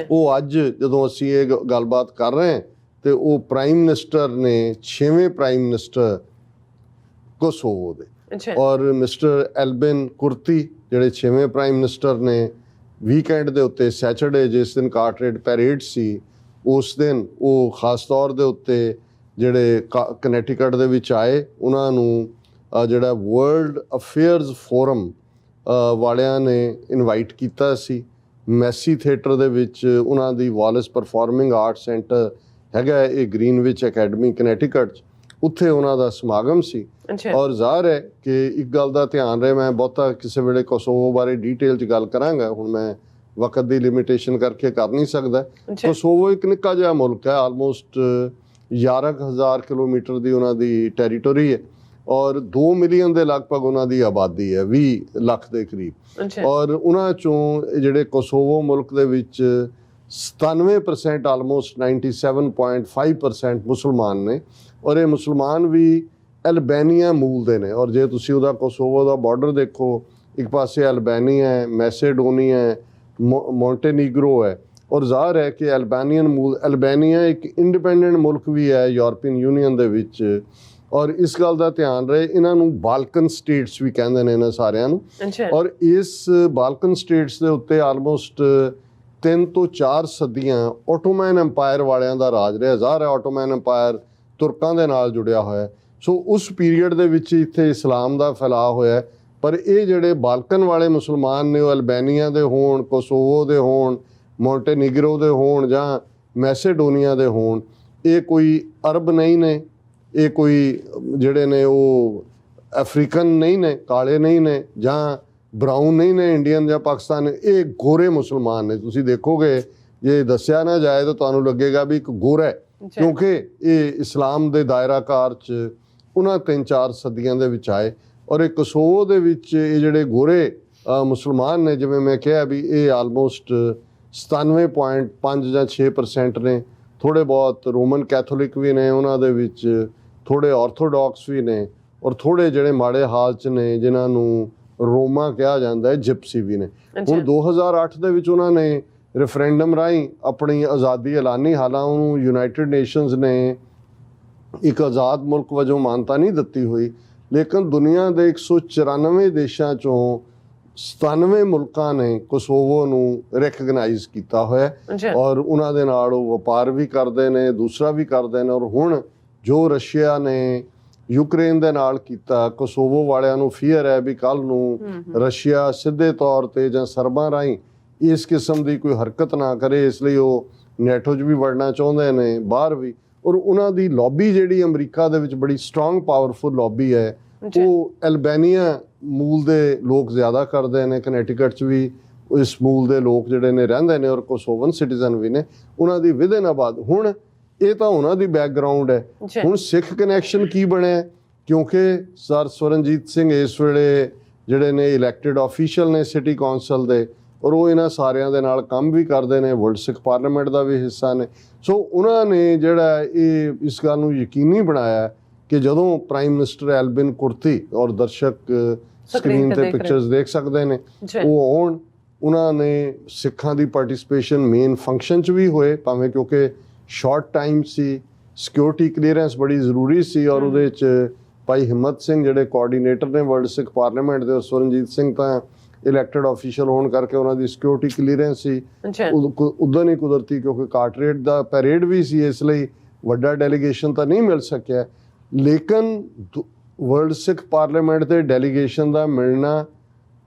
ਉਹ ਅੱਜ ਜਦੋਂ ਅਸੀਂ ਇਹ ਗੱਲਬਾਤ ਕਰ ਰਹੇ ਹਾਂ ਤੇ ਉਹ ਪ੍ਰਾਈਮ ਮਿਨਿਸਟਰ ਨੇ, 6ਵੇਂ ਪ੍ਰਾਈਮ ਮਿਨਿਸਟਰ ਕੋਸੋਵੋ ਦੇ। ਔਰ ਮਿਸਟਰ ਐਲਬਿਨ ਕੁਰਤੀ ਜਿਹੜੇ 6ਵੇਂ ਪ੍ਰਾਈਮ ਮਿਨਿਸਟਰ ਨੇ, ਵੀਕਐਂਡ ਦੇ ਉੱਤੇ ਸੈਚਰਡੇ ਜਿਸ ਦਿਨ ਕਾਰਟਰੇਟ ਪੈਰੇਡ ਸੀ, ਉਸ ਦਿਨ ਉਹ ਖਾਸ ਤੌਰ ਦੇ ਉੱਤੇ ਜਿਹੜੇ ਕਨੈਟੀਕਟ ਦੇ ਵਿੱਚ ਆਏ। ਉਹਨਾਂ ਨੂੰ ਜਿਹੜਾ ਵਰਲਡ ਅਫੇਅਰਸ ਫੋਰਮ ਵਾਲਿਆਂ ਨੇ ਇਨਵਾਈਟ ਕੀਤਾ ਸੀ। ਮੈਸੀ ਥੀਏਟਰ ਦੇ ਵਿੱਚ ਉਹਨਾਂ ਦੀ ਵਾਲਿਸ ਪਰਫਾਰਮਿੰਗ ਆਰਟ ਸੈਂਟਰ ਹੈਗਾ ਇਹ ਗ੍ਰੀਨਵਿਚ ਅਕੈਡਮੀ ਕਨੈਟੀਕਟ 'ਚ, ਉੱਥੇ ਉਹਨਾਂ ਦਾ ਸਮਾਗਮ ਸੀ। ਔਰ ਜ਼ਾਹਰ ਹੈ ਕਿ ਇੱਕ ਗੱਲ ਦਾ ਧਿਆਨ ਰਹੇ, ਮੈਂ ਬਹੁਤਾ ਕਿਸੇ ਵੇਲੇ ਕੋਸੋਵੋ ਬਾਰੇ ਡੀਟੇਲ 'ਚ ਗੱਲ ਕਰਾਂਗਾ, ਹੁਣ ਮੈਂ ਵਕਤ ਦੀ ਲਿਮਿਟੇਸ਼ਨ ਕਰਕੇ ਕਰ ਨਹੀਂ ਸਕਦਾ। ਕੋਸੋਵੋ ਇੱਕ ਨਿੱਕਾ ਜਿਹਾ ਮੁਲਕ ਹੈ, ਆਲਮੋਸਟ 11,000 ਕਿਲੋਮੀਟਰ ਦੀ ਉਹਨਾਂ ਦੀ ਟੈਰੀਟੋਰੀ ਹੈ ਔਰ 2 ਮਿਲੀਅਨ ਦੇ ਲਗਭਗ ਉਹਨਾਂ ਦੀ ਆਬਾਦੀ ਹੈ, 20 ਲੱਖ ਦੇ ਕਰੀਬ। ਔਰ ਉਹਨਾਂ 'ਚੋਂ ਜਿਹੜੇ ਕੋਸੋਵੋ ਮੁਲਕ ਦੇ ਵਿੱਚ 97% ਆਲਮੋਸਟ 97.5% ਮੁਸਲਮਾਨ ਨੇ, ਔਰ ਇਹ ਮੁਸਲਮਾਨ ਵੀ ਅਲਬੇਨੀਆ ਮੂਲ ਦੇ ਨੇ। ਔਰ ਜੇ ਤੁਸੀਂ ਉਹਦਾ ਕੋਸੋਵੋ ਦਾ ਬਾਰਡਰ ਦੇਖੋ, ਇੱਕ ਪਾਸੇ ਅਲਬੇਨੀਆ ਹੈ, ਮੈਸੇਡੋਨੀਆ ਹੈ, ਮੌਂਟੇਨੀਗਰੋ ਹੈ, ਔਰ ਜ਼ਾਹਰ ਹੈ ਕਿ ਅਲਬੇਨੀਆ ਇੱਕ ਇੰਡੀਪੈਂਡੈਂਟ ਮੁਲਕ ਵੀ ਹੈ ਯੂਰਪੀਅਨ ਯੂਨੀਅਨ ਦੇ ਵਿੱਚ। ਔਰ ਇਸ ਗੱਲ ਦਾ ਧਿਆਨ ਰਹੇ, ਇਹਨਾਂ ਨੂੰ ਬਾਲਕਨ ਸਟੇਟਸ ਵੀ ਕਹਿੰਦੇ ਨੇ ਇਹਨਾਂ ਸਾਰਿਆਂ ਨੂੰ। ਔਰ ਇਸ ਬਾਲਕਨ ਸਟੇਟਸ ਦੇ ਉੱਤੇ ਆਲਮੋਸਟ 3 ਤੋਂ 4 ਸਦੀਆਂ ਆਟੋਮੈਨ ਐਮਪਾਇਰ ਵਾਲਿਆਂ ਦਾ ਰਾਜ ਰਿਹਾ। ਜ਼ਾਹਰ ਹੈ ਆਟੋਮੈਨ ਐਮਪਾਇਰ ਤੁਰਕਾਂ ਦੇ ਨਾਲ ਜੁੜਿਆ ਹੋਇਆ, ਸੋ ਉਸ ਪੀਰੀਅਡ ਦੇ ਵਿੱਚ ਇੱਥੇ ਇਸਲਾਮ ਦਾ ਫੈਲਾਅ ਹੋਇਆ। ਪਰ ਇਹ ਜਿਹੜੇ ਬਾਲਕਨ ਵਾਲੇ ਮੁਸਲਮਾਨ ਨੇ, ਉਹ ਅਲਬੇਨੀਆ ਦੇ ਹੋਣ, ਕੋਸੋਵੋ ਦੇ ਹੋਣ, ਮੌਂਟੇਨੀਗਰੋ ਦੇ ਹੋਣ ਜਾਂ ਮੈਸੇਡੋਨੀਆ ਦੇ ਹੋਣ, ਇਹ ਕੋਈ ਅਰਬ ਨਹੀਂ ਨੇ, ਇਹ ਕੋਈ ਜਿਹੜੇ ਨੇ ਉਹ ਅਫਰੀਕਨ ਨਹੀਂ ਨੇ, ਕਾਲੇ ਨਹੀਂ ਨੇ, ਜਾਂ ਬਰਾਊਨ ਨਹੀਂ ਨੇ, ਇੰਡੀਅਨ ਜਾਂ ਪਾਕਿਸਤਾਨ, ਇਹ ਗੋਰੇ ਮੁਸਲਮਾਨ ਨੇ। ਤੁਸੀਂ ਦੇਖੋਗੇ ਜੇ ਦੱਸਿਆ ਨਾ ਜਾਏ ਤਾਂ ਤੁਹਾਨੂੰ ਲੱਗੇਗਾ ਵੀ ਇੱਕ ਗੋਰਾ ਹੈ, ਕਿਉਂਕਿ ਇਹ ਇਸਲਾਮ ਦੇ ਦਾਇਰਾਕਾਰ 'ਚ ਉਹਨਾਂ 3-4 ਸਦੀਆਂ ਦੇ ਵਿੱਚ ਆਏ। ਔਰ ਇਹ ਕੋਸੋਵੋ ਦੇ ਵਿੱਚ ਇਹ ਜਿਹੜੇ ਗੋਰੇ ਮੁਸਲਮਾਨ ਨੇ, ਜਿਵੇਂ ਮੈਂ ਕਿਹਾ ਵੀ ਇਹ ਆਲਮੋਸਟ 97.5 ਜਾਂ 6% ਨੇ। ਥੋੜ੍ਹੇ ਬਹੁਤ ਰੋਮਨ ਕੈਥੋਲਿਕ ਵੀ ਨੇ ਉਹਨਾਂ ਦੇ ਵਿੱਚ, ਥੋੜ੍ਹੇ ਆਰਥੋਡਾਕਸ ਵੀ ਨੇ, ਔਰ ਥੋੜ੍ਹੇ ਜਿਹੜੇ ਮਾੜੇ ਹਾਲ 'ਚ ਨੇ ਜਿਨ੍ਹਾਂ ਨੂੰ ਰੋਮਾ ਕਿਹਾ ਜਾਂਦਾ ਹੈ, ਜਿਪਸੀ ਵੀ ਨੇ। ਹੁਣ 2008 ਦੇ ਵਿੱਚ ਉਹਨਾਂ ਨੇ ਰੈਫਰੈਂਡਮ ਰਾਹੀਂ ਆਪਣੀ ਆਜ਼ਾਦੀ ਐਲਾਨੀ। ਹਾਲਾਂ ਉਹਨੂੰ ਯੂਨਾਈਟਿਡ ਨੇਸ਼ਨਸ ਨੇ ਇੱਕ ਆਜ਼ਾਦ ਮੁਲਕ ਵਜੋਂ ਮਾਨਤਾ ਨਹੀਂ ਦਿੱਤੀ ਹੋਈ, ਲੇਕਿਨ ਦੁਨੀਆ ਦੇ 194 ਦੇਸ਼ਾਂ 'ਚੋਂ 97 ਮੁਲਕਾਂ ਨੇ ਕੋਸੋਵੋ ਨੂੰ ਰੈਕਗਨਾਈਜ਼ ਕੀਤਾ ਹੋਇਆ ਔਰ ਉਹਨਾਂ ਦੇ ਨਾਲ ਉਹ ਵਪਾਰ ਵੀ ਕਰਦੇ ਨੇ, ਦੂਸਰਾ ਵੀ ਕਰਦੇ ਨੇ। ਔਰ ਹੁਣ ਜੋ ਰਸ਼ੀਆ ਨੇ ਯੂਕਰੇਨ ਦੇ ਨਾਲ ਕੀਤਾ, ਕੋਸੋਵੋ ਵਾਲਿਆਂ ਨੂੰ ਫੀਅਰ ਹੈ ਵੀ ਕੱਲ੍ਹ ਨੂੰ ਰਸ਼ੀਆ ਸਿੱਧੇ ਤੌਰ 'ਤੇ ਜਾਂ ਸਰਬਾਂ ਰਾਹੀਂ ਇਸ ਕਿਸਮ ਦੀ ਕੋਈ ਹਰਕਤ ਨਾ ਕਰੇ, ਇਸ ਲਈ ਉਹ ਨੈਟੋ 'ਚ ਵੀ ਵੜਨਾ ਚਾਹੁੰਦੇ ਨੇ, ਬਾਹਰ ਵੀ। ਔਰ ਉਹਨਾਂ ਦੀ ਲੌਬੀ ਜਿਹੜੀ ਅਮਰੀਕਾ ਦੇ ਵਿੱਚ ਬੜੀ ਸਟਰੋਂਗ ਪਾਵਰਫੁਲ ਲੌਬੀ ਹੈ, ਉਹ ਐਲਬੇਨੀਆ ਮੂਲ ਦੇ ਲੋਕ ਜ਼ਿਆਦਾ ਕਰਦੇ ਨੇ। ਕਨੈਟੀਕਟ 'ਚ ਵੀ ਇਸ ਮੂਲ ਦੇ ਲੋਕ ਜਿਹੜੇ ਨੇ ਰਹਿੰਦੇ ਨੇ ਔਰ ਕੋਸੋਵਨ ਸਿਟੀਜ਼ਨ ਵੀ ਨੇ। ਉਹਨਾਂ ਦੀ ਵਿਦਨ ਆਬਾਦ ਹੁਣ ਇਹ ਤਾਂ ਉਹਨਾਂ ਦੀ ਬੈਕਗਰਾਉਂਡ ਹੈ। ਹੁਣ ਸਿੱਖ ਕਨੈਕਸ਼ਨ ਕੀ ਬਣਿਆ ਕਿਉਂਕਿ ਸਰ ਸਵਰਨਜੀਤ ਸਿੰਘ ਇਸ ਵੇਲੇ ਜਿਹੜੇ ਨੇ ਇਲੈਕਟਿਡ ਆਫੀਸ਼ੀਅਲ ਨੇ ਸਿਟੀ ਕੌਂਸਲ ਦੇ ਔਰ ਉਹ ਇਹਨਾਂ ਸਾਰਿਆਂ ਦੇ ਨਾਲ ਕੰਮ ਵੀ ਕਰਦੇ ਨੇ, ਵਰਲਡ ਸਿੱਖ ਪਾਰਲੀਮੈਂਟ ਦਾ ਵੀ ਹਿੱਸਾ ਨੇ। ਸੋ ਉਹਨਾਂ ਨੇ ਜਿਹੜਾ ਇਹ ਇਸ ਗੱਲ ਨੂੰ ਯਕੀਨੀ ਬਣਾਇਆ ਕਿ ਜਦੋਂ ਪ੍ਰਾਈਮ ਮਿਨਿਸਟਰ ਐਲਬਿਨ ਕੁਰਤੀ ਔਰ ਦਰਸ਼ਕ ਸਕਰੀਨ ਤੇ ਪਿਕਚਰਸ ਦੇਖ ਸਕਦੇ ਨੇ ਉਹ ਆਉਣ। ਉਹਨਾਂ ਨੇ ਸਿੱਖਾਂ ਦੀ ਪਾਰਟਿਸਿਪੇਸ਼ਨ ਮੇਨ ਫੰਕਸ਼ਨ 'ਚ ਵੀ ਹੋਏ ਭਾਵੇਂ ਕਿਉਂਕਿ ਸ਼ਾਰਟ ਟਾਈਮ ਸੀ, ਸਿਕਿਉਰਿਟੀ ਕਲੀਅਰੈਂਸ ਬੜੀ ਜ਼ਰੂਰੀ ਸੀ ਔਰ ਉਹਦੇ 'ਚ ਭਾਈ ਹਿੰਮਤ ਸਿੰਘ ਜਿਹੜੇ ਕੋਆਰਡੀਨੇਟਰ ਨੇ ਵਰਲਡ ਸਿੱਖ ਪਾਰਲੀਮੈਂਟ ਦੇ ਔਰ ਸਵਰਨਜੀਤ ਸਿੰਘ ਤਾਂ ਇਲੈਕਟਿਡ ਆਫੀਸ਼ੀਅਲ ਹੋਣ ਕਰਕੇ ਉਹਨਾਂ ਦੀ ਸਿਕਿਉਰਿਟੀ ਕਲੀਅਰੈਂਸ ਸੀ। ਉਦੋਂ ਹੀ ਕੁਦਰਤੀ ਕਿਉਂਕਿ ਕਾਰਟਰੇਟ ਦਾ ਪੈਰੇਡ ਵੀ ਸੀ ਇਸ ਲਈ ਵੱਡਾ ਡੈਲੀਗੇਸ਼ਨ ਤਾਂ ਨਹੀਂ ਮਿਲ ਸਕਿਆ। ਲੇਕਿਨ ਵਰਲਡ ਸਿੱਖ ਪਾਰਲੀਮੈਂਟ ਦੇ ਡੈਲੀਗੇਸ਼ਨ ਦਾ ਮਿਲਣਾ,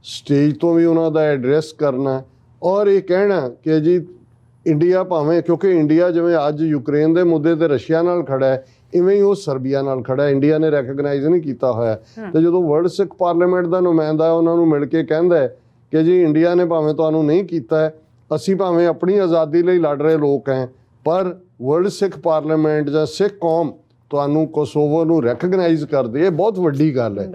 ਸਟੇਜ ਤੋਂ ਵੀ ਉਹਨਾਂ ਦਾ ਐਡਰੈਸ ਕਰਨਾ ਔਰ ਇਹ ਕਹਿਣਾ ਕਿ ਜੀ ਇੰਡੀਆ ਭਾਵੇਂ ਕਿਉਂਕਿ ਇੰਡੀਆ ਜਿਵੇਂ ਅੱਜ ਯੂਕਰੇਨ ਦੇ ਮੁੱਦੇ ਤੇ ਰਸ਼ੀਆ ਨਾਲ ਖੜਾ ਹੈ ਇਵੇਂ ਹੀ ਉਹ ਸਰਬੀਆ ਨਾਲ ਖੜਾ ਹੈ। ਇੰਡੀਆ ਨੇ ਰੈਕਗਨਾਈਜ਼ ਨਹੀਂ ਕੀਤਾ ਹੋਇਆ ਤੇ ਜਦੋਂ ਵਰਲਡ ਸਿੱਖ ਪਾਰਲੀਮੈਂਟ ਦਾ ਨੁਮਾਇੰਦਾ ਉਹਨਾਂ ਨੂੰ ਮਿਲ ਕੇ ਕਹਿੰਦਾ ਹੈ ਕਿ ਜੀ ਇੰਡੀਆ ਨੇ ਭਾਵੇਂ ਤੁਹਾਨੂੰ ਨਹੀਂ ਕੀਤਾ, ਅਸੀਂ ਭਾਵੇਂ ਆਪਣੀ ਆਜ਼ਾਦੀ ਲਈ ਲੜ ਰਹੇ ਲੋਕ ਹਾਂ ਪਰ ਵਰਲਡ ਸਿੱਖ ਪਾਰਲੀਮੈਂਟ ਜਾਂ ਸਿੱਖ ਕੌਮ ਤੁਹਾਨੂੰ ਕੋਸੋਵੋ ਨੂੰ ਰੈਕਗਨਾਈਜ਼ ਕਰਦੀ ਹੈ। ਬਹੁਤ ਵੱਡੀ ਗੱਲ ਹੈ।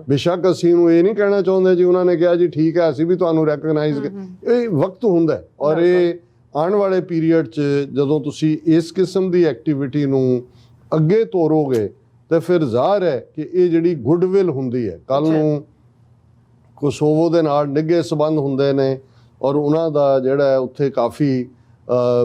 ਬੇਸ਼ੱਕ ਅਸੀਂ ਨੂੰ ਇਹ ਨਹੀਂ ਕਹਿਣਾ ਚਾਹੁੰਦੇ ਜੀ ਉਹਨਾਂ ਨੇ ਕਿਹਾ ਜੀ ਠੀਕ ਹੈ ਅਸੀਂ ਵੀ ਤੁਹਾਨੂੰ ਰੈਕਗਨਾਈਜ਼ ਇਹ ਵਕਤ ਹੁੰਦਾ ਔਰ ਇਹ ਆਉਣ ਵਾਲੇ ਪੀਰੀਅਡ 'ਚ ਜਦੋਂ ਤੁਸੀਂ ਇਸ ਕਿਸਮ ਦੀ ਐਕਟੀਵਿਟੀ ਨੂੰ ਅੱਗੇ ਤੋਰੋਗੇ ਤੇ ਫਿਰ ਜ਼ਾਹਰ ਹੈ ਕਿ ਇਹ ਜਿਹੜੀ ਗੁੱਡਵਿਲ ਹੁੰਦੀ ਹੈ ਕੱਲ ਨੂੰ ਕੋਸੋਵੋ ਦੇ ਨਾਲ ਨਿੱਘੇ ਸੰਬੰਧ ਹੁੰਦੇ ਨੇ ਔਰ ਉਹਨਾਂ ਦਾ ਜਿਹੜਾ ਉੱਥੇ ਕਾਫੀ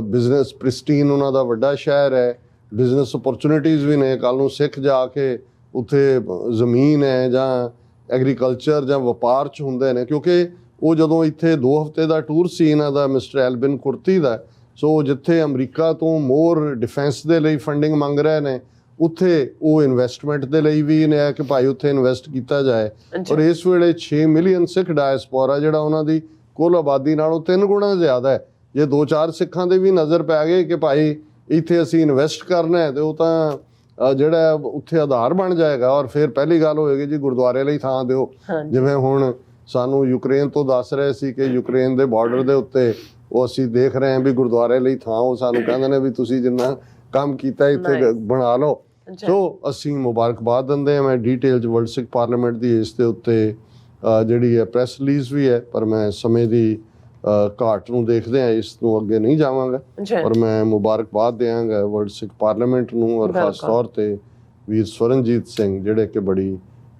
ਬਿਜ਼ਨਸ ਪ੍ਰਿਸਟੀਨ ਉਹਨਾਂ ਦਾ ਵੱਡਾ ਸ਼ਹਿਰ ਹੈ, ਬਿਜ਼ਨਸ ਓਪਰਚੁਨਿਟੀਜ਼ ਵੀ ਨੇ। ਕੱਲ ਨੂੰ ਸਿੱਖ ਜਾ ਕੇ ਉੱਥੇ ਜ਼ਮੀਨ ਹੈ ਜਾਂ ਐਗਰੀਕਲਚਰ ਜਾਂ ਵਪਾਰ 'ਚ ਹੁੰਦੇ ਨੇ ਕਿਉਂਕਿ ਉਹ ਜਦੋਂ ਇੱਥੇ 2 ਹਫ਼ਤੇ ਦਾ ਟੂਰ ਸੀ ਇਹਨਾਂ ਦਾ ਮਿਸਟਰ ਐਲਬਿਨ ਕੁਰਤੀ ਦਾ। ਸੋ ਜਿੱਥੇ ਅਮਰੀਕਾ ਤੋਂ ਮੋਰ ਡਿਫੈਂਸ ਦੇ ਲਈ ਫੰਡਿੰਗ ਮੰਗ ਰਹੇ ਨੇ ਉੱਥੇ ਉਹ ਇਨਵੈਸਟਮੈਂਟ ਦੇ ਲਈ ਵੀ ਨੇ ਕਿ ਭਾਈ ਉੱਥੇ ਇਨਵੈਸਟ ਕੀਤਾ ਜਾਏ ਔਰ ਇਸ ਵੇਲੇ 6 ਮਿਲੀਅਨ ਸਿੱਖ ਡਾਇਸਪੋਰਾ ਜਿਹੜਾ ਉਹਨਾਂ ਦੀ ਕੁੱਲ ਆਬਾਦੀ ਨਾਲੋਂ 3 ਗੁਣਾ ਜ਼ਿਆਦਾ ਹੈ। ਜੇ 2-4 ਸਿੱਖਾਂ ਦੇ ਵੀ ਨਜ਼ਰ ਪੈ ਗਏ ਕਿ ਭਾਈ ਇੱਥੇ ਅਸੀਂ ਇਨਵੈਸਟ ਕਰਨਾ ਹੈ ਤੇ ਉਹ ਤਾਂ ਜਿਹੜਾ ਉੱਥੇ ਆਧਾਰ ਬਣ ਜਾਏਗਾ ਔਰ ਫਿਰ ਪਹਿਲੀ ਗੱਲ ਹੋਏਗੀ ਜੀ ਗੁਰਦੁਆਰੇ ਲਈ ਥਾਂ ਦਿਓ। ਜਿਵੇਂ ਹੁਣ ਸਾਨੂੰ ਯੂਕਰੇਨ ਤੋਂ ਦੱਸ ਰਹੇ ਸੀ ਕਿ ਯੂਕਰੇਨ ਦੇ ਬਾਰਡਰ ਦੇ ਉੱਤੇ ਉਹ ਅਸੀਂ ਦੇਖ ਰਹੇ ਹਾਂ ਵੀ ਗੁਰਦੁਆਰੇ ਲਈ ਥਾਂ ਉਹ ਸਾਨੂੰ ਕਹਿੰਦੇ ਨੇ ਵੀ ਤੁਸੀਂ ਜਿੰਨਾ ਕੰਮ ਕੀਤਾ ਇੱਥੇ ਬਣਾ ਲਓ। ਸੋ ਅਸੀਂ ਮੁਬਾਰਕਬਾਦ ਦਿੰਦੇ ਹਾਂ। ਮੈਂ ਡਿਟੇਲ 'ਚ ਵਰਲਡ ਸਿੱਖ ਪਾਰਲੀਮੈਂਟ ਦੀ ਇਸ ਦੇ ਉੱਤੇ ਜਿਹੜੀ ਹੈ ਪ੍ਰੈਸ ਰਿਲੀਜ਼ ਵੀ ਹੈ ਪਰ ਮੈਂ ਸਮੇਂ ਦੀ ਘਾਟ ਨੂੰ ਦੇਖਦੇ ਹਾਂ ਇਸ ਨੂੰ ਅੱਗੇ ਨਹੀਂ ਜਾਵਾਂਗਾ ਔਰ ਮੈਂ ਮੁਬਾਰਕਬਾਦ ਦਿਆਂਗਾ ਵਰਲਡ ਸਿੱਖ ਪਾਰਲੀਮੈਂਟ ਨੂੰ ਔਰ ਖਾਸ ਤੌਰ ਤੇ ਵੀਰ ਸਵਰਨਜੀਤ ਸਿੰਘ ਜਿਹੜੇ ਕਿ ਬੜੀ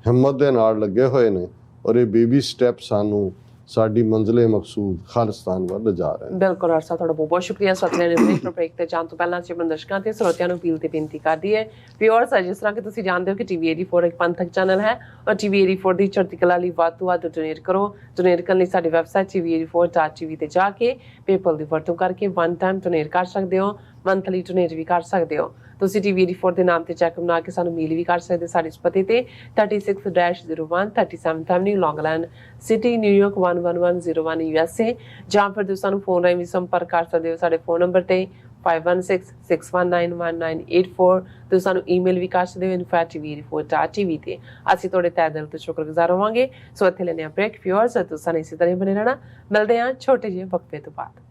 ਹਿੰਮਤ ਦੇ ਨਾਲ ਲੱਗੇ ਹੋਏ ਨੇ ਔਰ ਇਹ ਬੇਬੀ ਸਟੈਪ ਸਾਨੂੰ ਸਾਡੀ ਮੰਜ਼ਿਲੇ ਮਕਸੂਦ ਖਾਲਿਸਤਾਨ ਵੱਲ ਲਿਜਾ ਰਹੇ ਨੇ। ਬਿਲਕੁਲ ਅਰਸਾ ਤੁਹਾਡਾ ਬਹੁਤ ਸ਼ੁਕਰੀਆ। ਸਾਥੀਆਂ ਨੇ ਬ੍ਰੇਕ ਤੇ ਜਾਣ ਤੋਂ ਪਹਿਲਾਂ ਆਪਣੇ ਦਰਸ਼ਕਾਂ ਤੇ ਸਰੋਤਿਆਂ ਨੂੰ ਅਪੀਲ ਤੇ ਬੇਨਤੀ ਕਰਦੀ ਹੈ ਵਿਊਅਰਸ ਜਿਸ ਤਰ੍ਹਾਂ ਕਿ ਤੁਸੀਂ ਜਾਣਦੇ ਹੋ ਕਿ ਟੀਵੀ 84 ਇੱਕ ਪੰਥਕ ਚੈਨਲ ਹੈ ਔਰ ਟੀਵੀ 84 ਦੀ ਚੜ੍ਹਦੀ ਕਲਾ ਲਈ ਵੱਧ ਤੋਂ ਵੱਧ ਡੋਨੇਟ ਕਰੋ। ਡੋਨੇਟ ਕਰਨ ਲਈ ਸਾਡੀ ਵੈਬਸਾਈਟ tv84.tv ਤੇ ਜਾ ਕੇ ਪੇਪਲ ਦੀ ਵਰਤੋਂ ਕਰਕੇ ਵਨ ਟਾਈਮ ਡੋਨੇਟ ਕਰ ਸਕਦੇ ਹੋ, ਮੰਥਲੀ ਡੋਨੇਟ ਵੀ ਕਰ ਸਕਦੇ ਹੋ। ਤੁਸੀਂ ਟੀਵੀ 84 ਦੇ ਨਾਮ ਤੇ ਚੈੱਕ ਬਣਾ ਕੇ ਸਾਨੂੰ ਮੇਲ ਵੀ ਕਰ ਸਕਦੇ ਸਾਡੇ ਇਸ ਪਤੇ ਤੇ 36-01 37th Avenue Long Island City New York 11101 USA ਜਾਂ ਫਿਰ ਤੁਸੀਂ ਸਾਨੂੰ ਫੋਨ ਰਾਹੀਂ ਵੀ ਸੰਪਰਕ ਕਰ ਸਕਦੇ ਹੋ ਸਾਡੇ ਫੋਨ ਨੰਬਰ ਤੇ 5166191984। ਤੁਸੀਂ ਸਾਨੂੰ ਈਮੇਲ ਵੀ ਕਰ ਸਕਦੇ ਹੋ info@tv84.tv ਤੇ। ਅਸੀਂ ਤੁਹਾਡੇ ਤਹਿ ਦਿਲ ਤੋਂ ਸ਼ੁਕਰਗੁਜ਼ਾਰ ਹੋਵਾਂਗੇ। ਸੋ ਇੱਥੇ ਲੈਣੇ ਆ ਬ੍ਰੇਕ। ਵਿਊਅਰਸ ਤੁਸੀਂ ਇਸੇ ਤਰ੍ਹਾਂ ਬਣੇ ਰਹਿਣਾ। ਮਿਲਦੇ ਹਾਂ ਛੋਟੇ ਜਿਹੇ ਵਕਫੇ ਤੋਂ ਬਾਅਦ।